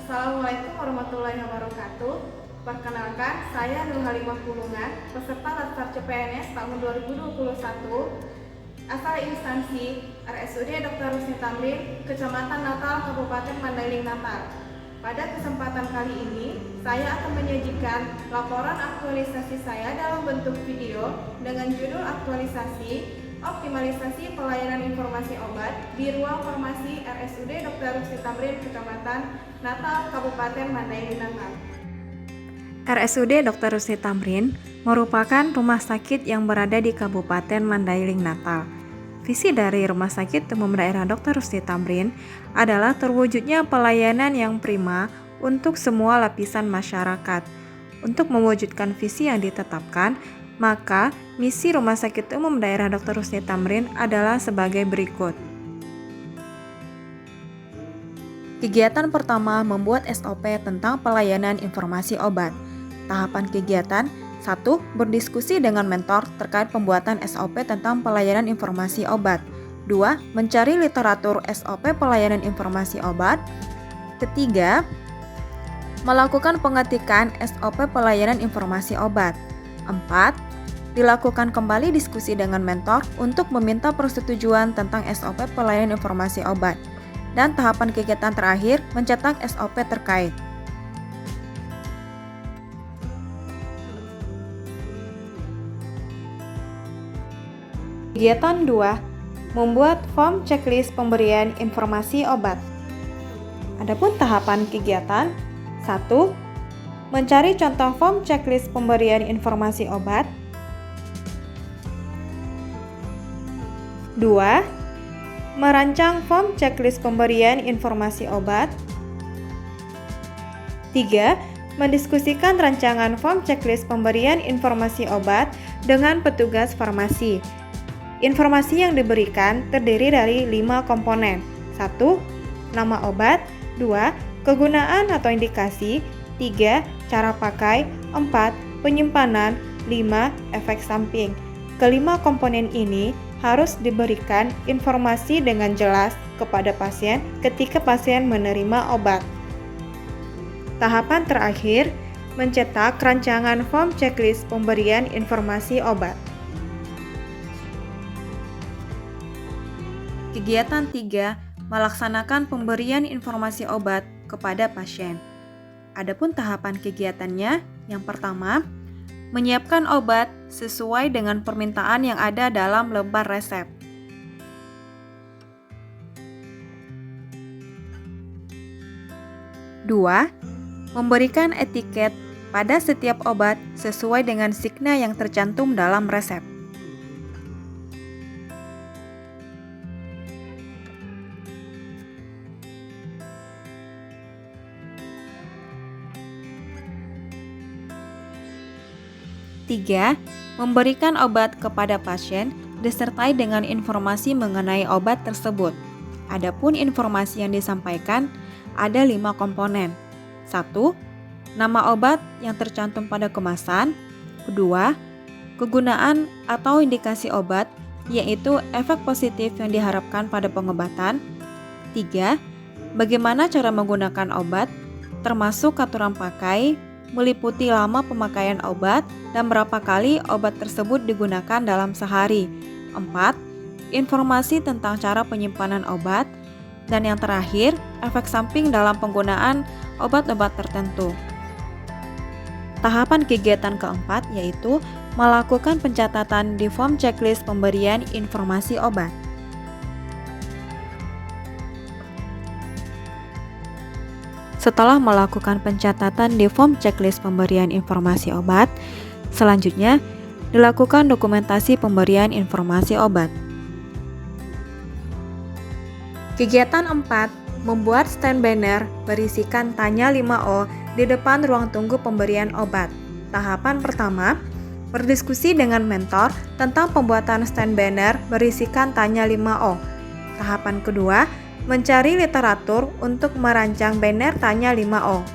Assalamualaikum warahmatullahi wabarakatuh. Perkenalkan, saya Nur Halimah Pulungan, peserta daftar CPNS tahun 2021, asal instansi RSUD Dr. Rusni Tamrin, Kecamatan Natal, Kabupaten Mandailing Natal. Pada kesempatan kali ini, saya akan menyajikan laporan aktualisasi saya dalam bentuk video dengan judul aktualisasi optimalisasi pelayanan informasi obat di ruang farmasi RSUD Dr. Rusni Tamrin, Kecamatan Natal, Kabupaten Mandailing Natal. RSUD Dr. Rusni Tamrin merupakan rumah sakit yang berada di Kabupaten Mandailing Natal. Visi dari Rumah Sakit Umum Daerah Dr. Rusni Tamrin adalah terwujudnya pelayanan yang prima untuk semua lapisan masyarakat. Untuk mewujudkan visi yang ditetapkan, maka misi Rumah Sakit Umum Daerah Dr. Rusni Tamrin adalah sebagai berikut. Kegiatan pertama, membuat SOP tentang pelayanan informasi obat. Tahapan kegiatan 1. Berdiskusi dengan mentor terkait pembuatan SOP tentang pelayanan informasi obat. 2. Mencari literatur SOP pelayanan informasi obat. Ketiga, melakukan pengetikan SOP pelayanan informasi obat. 4. Dilakukan kembali diskusi dengan mentor untuk meminta persetujuan tentang SOP pelayanan informasi obat. Dan tahapan kegiatan terakhir, mencetak SOP terkait. Kegiatan 2. Membuat form checklist pemberian informasi obat. Adapun tahapan kegiatan 1. Mencari contoh form checklist pemberian informasi obat. 2. Merancang form checklist pemberian informasi obat. 3. Mendiskusikan rancangan form checklist pemberian informasi obat dengan petugas farmasi. Informasi yang diberikan terdiri dari 5 komponen. 1. Nama obat. 2. Kegunaan atau indikasi. 3. Cara pakai. 4. Penyimpanan. 5. Efek samping. Kelima komponen ini harus diberikan informasi dengan jelas kepada pasien ketika pasien menerima obat. Tahapan terakhir, mencetak rancangan form checklist pemberian informasi obat. Kegiatan 3. Melaksanakan pemberian informasi obat kepada pasien. Adapun tahapan kegiatannya, yang pertama, menyiapkan obat sesuai dengan permintaan yang ada dalam lembar resep. 2. Memberikan etiket pada setiap obat sesuai dengan signa yang tercantum dalam resep. 3. Memberikan obat kepada pasien disertai dengan informasi mengenai obat tersebut. Adapun informasi yang disampaikan ada 5 komponen. 1. Nama obat yang tercantum pada kemasan. 2. Kegunaan atau indikasi obat, yaitu efek positif yang diharapkan pada pengobatan. 3. Bagaimana cara menggunakan obat, termasuk aturan pakai, meliputi lama pemakaian obat dan berapa kali obat tersebut digunakan dalam sehari. 4. Informasi tentang cara penyimpanan obat. Dan yang terakhir, efek samping dalam penggunaan obat-obat tertentu. Tahapan kegiatan keempat yaitu melakukan pencatatan di form checklist pemberian informasi obat. Setelah melakukan pencatatan di form checklist pemberian informasi obat, selanjutnya dilakukan dokumentasi pemberian informasi obat. Kegiatan 4. Membuat stand banner berisikan tanya 5O di depan ruang tunggu pemberian obat. Tahapan pertama, berdiskusi dengan mentor tentang pembuatan stand banner berisikan tanya 5O. Tahapan kedua, mencari literatur untuk merancang banner tanya 5O.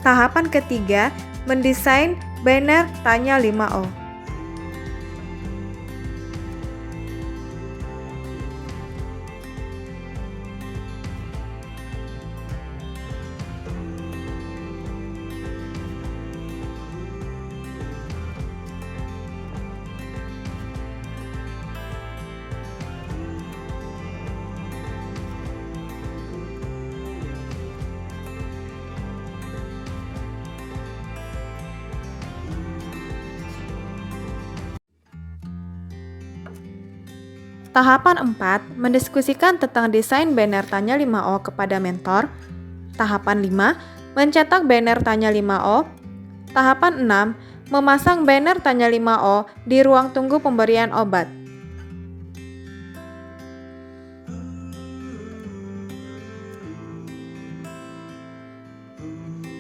Tahapan ketiga, mendesain banner tanya 5O. Tahapan 4, mendiskusikan tentang desain banner tanya 5O kepada mentor. Tahapan 5, mencetak banner tanya 5O. Tahapan 6, memasang banner tanya 5O di ruang tunggu pemberian obat.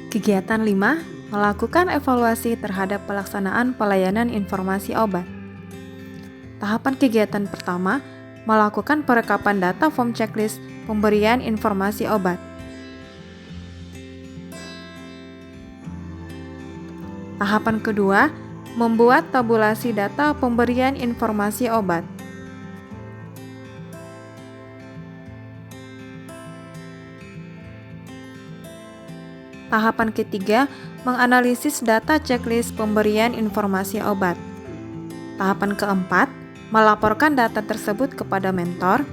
Kegiatan 5, melakukan evaluasi terhadap pelaksanaan pelayanan informasi obat. Tahapan kegiatan pertama, melakukan perekapan data form checklist pemberian informasi obat. Tahapan kedua, membuat tabulasi data pemberian informasi obat. Tahapan ketiga, menganalisis data checklist pemberian informasi obat. Tahapan keempat, melaporkan data tersebut kepada mentor.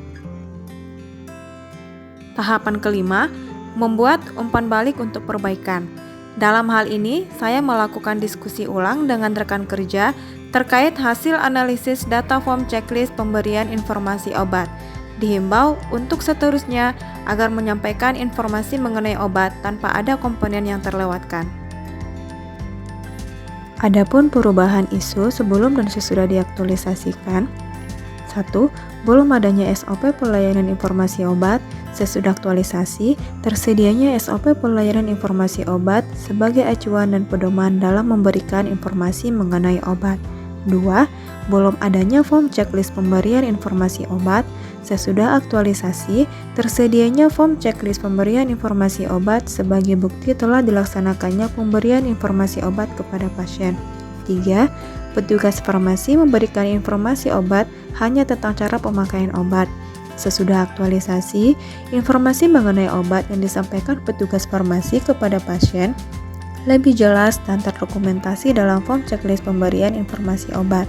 Tahapan kelima, membuat umpan balik untuk perbaikan. Dalam hal ini, saya melakukan diskusi ulang dengan rekan kerja terkait hasil analisis data form checklist pemberian informasi obat. Dihimbau untuk seterusnya agar menyampaikan informasi mengenai obat tanpa ada komponen yang terlewatkan. Adapun perubahan isu sebelum dan sesudah diaktualisasikan. 1. Belum adanya SOP pelayanan informasi obat. Sesudah aktualisasi, tersedianya SOP pelayanan informasi obat sebagai acuan dan pedoman dalam memberikan informasi mengenai obat. 2. Belum adanya form checklist pemberian informasi obat. Sesudah aktualisasi, tersedianya form checklist pemberian informasi obat sebagai bukti telah dilaksanakannya pemberian informasi obat kepada pasien. 3. Petugas farmasi memberikan informasi obat hanya tentang cara pemakaian obat. Sesudah aktualisasi, informasi mengenai obat yang disampaikan petugas farmasi kepada pasien lebih jelas dan terdokumentasi dalam form checklist pemberian informasi obat.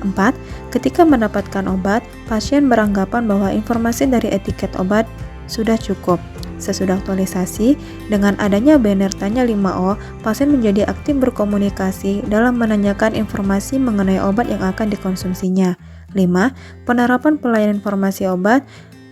4. Ketika mendapatkan obat, pasien beranggapan bahwa informasi dari etiket obat sudah cukup. Sesudah aktualisasi, dengan adanya banner tanya 5O, pasien menjadi aktif berkomunikasi dalam menanyakan informasi mengenai obat yang akan dikonsumsinya. 5. Penerapan pelayanan informasi obat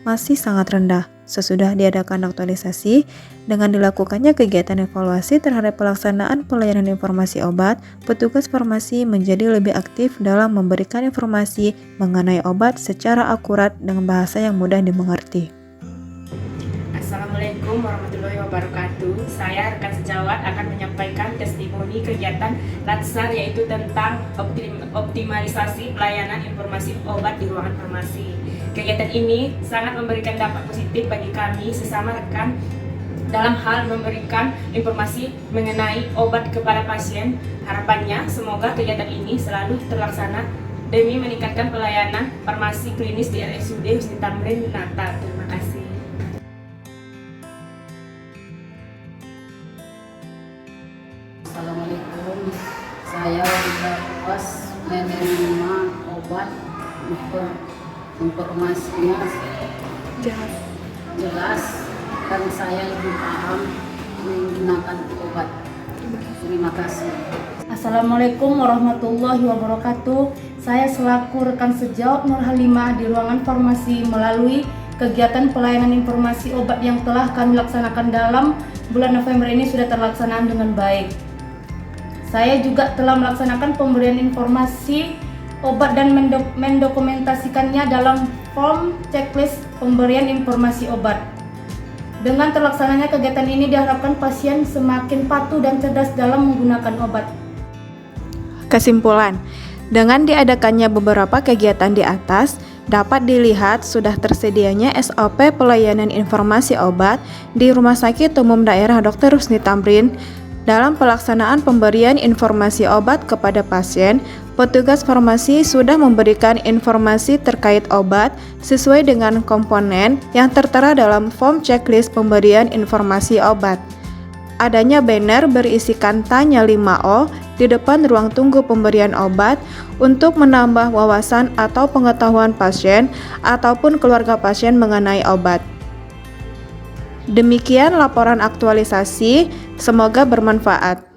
masih sangat rendah. Sesudah diadakan aktualisasi, dengan dilakukannya kegiatan evaluasi terhadap pelaksanaan pelayanan informasi obat, petugas farmasi menjadi lebih aktif dalam memberikan informasi mengenai obat secara akurat dengan bahasa yang mudah dimengerti. Assalamualaikum warahmatullahi wabarakatuh. Saya rekan sejawat akan menyampaikan testimoni kegiatan Latsar, yaitu tentang optimalisasi pelayanan informasi obat di ruangan farmasi. Kegiatan ini sangat memberikan dampak positif bagi kami sesama rekan dalam hal memberikan informasi mengenai obat kepada pasien. Harapannya semoga kegiatan ini selalu terlaksana demi meningkatkan pelayanan farmasi klinis di RSUD Husni Tamrin Natal. Terima kasih. Assalamualaikum, saya sudah puas menerima obat. Informasinya jelas dan saya lebih paham menggunakan obat. Terima kasih. Assalamualaikum warahmatullahi wabarakatuh. Saya selaku rekan sejawat Nur Halimah di ruangan farmasi melalui kegiatan pelayanan informasi obat yang telah kami laksanakan dalam bulan November ini sudah terlaksana dengan baik. Saya juga telah melaksanakan pemberian informasi obat dan mendokumentasikannya dalam form checklist pemberian informasi obat. Dengan terlaksananya kegiatan ini diharapkan pasien semakin patuh dan cerdas dalam menggunakan obat. Kesimpulan, dengan diadakannya beberapa kegiatan di atas, dapat dilihat sudah tersedianya SOP pelayanan informasi obat di Rumah Sakit Umum Daerah Dr. Husni Tamrin. Dalam pelaksanaan pemberian informasi obat kepada pasien, petugas farmasi sudah memberikan informasi terkait obat sesuai dengan komponen yang tertera dalam form checklist pemberian informasi obat. Adanya banner berisikan tanya 5O di depan ruang tunggu pemberian obat untuk menambah wawasan atau pengetahuan pasien ataupun keluarga pasien mengenai obat. Demikian laporan aktualisasi, semoga bermanfaat.